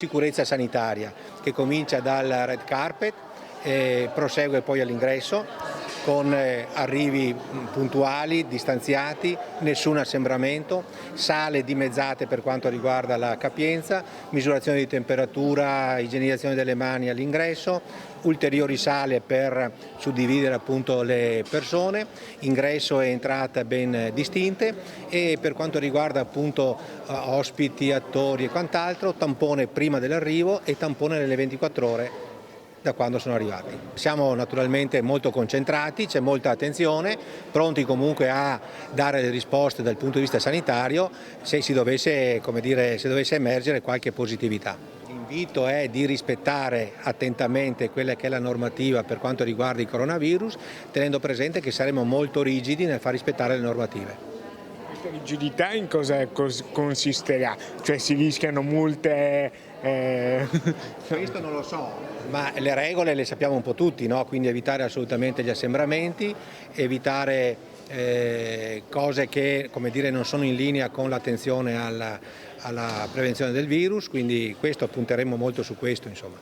Sicurezza sanitaria che comincia dal red carpet e prosegue poi all'ingresso con arrivi puntuali, distanziati, nessun assembramento, sale dimezzate per quanto riguarda la capienza, misurazione di temperatura, igienizzazione delle mani all'ingresso, ulteriori sale per suddividere appunto le persone, ingresso e entrata ben distinte e per quanto riguarda appunto ospiti, attori e quant'altro, tampone prima dell'arrivo e tampone nelle 24 ore da quando sono arrivati. Siamo naturalmente molto concentrati, c'è molta attenzione, pronti comunque a dare le risposte dal punto di vista sanitario se si dovesse, se dovesse emergere qualche positività. L'invito è di rispettare attentamente quella che è la normativa per quanto riguarda il coronavirus, tenendo presente che saremo molto rigidi nel far rispettare le normative. Questa rigidità in cosa consisterà? Cioè si rischiano multe? Questo non lo so, ma le regole le sappiamo un po' tutti, no? Quindi evitare assolutamente gli assembramenti, evitare cose che non sono in linea con l'attenzione alla prevenzione del virus, quindi questo punteremo molto su questo, insomma.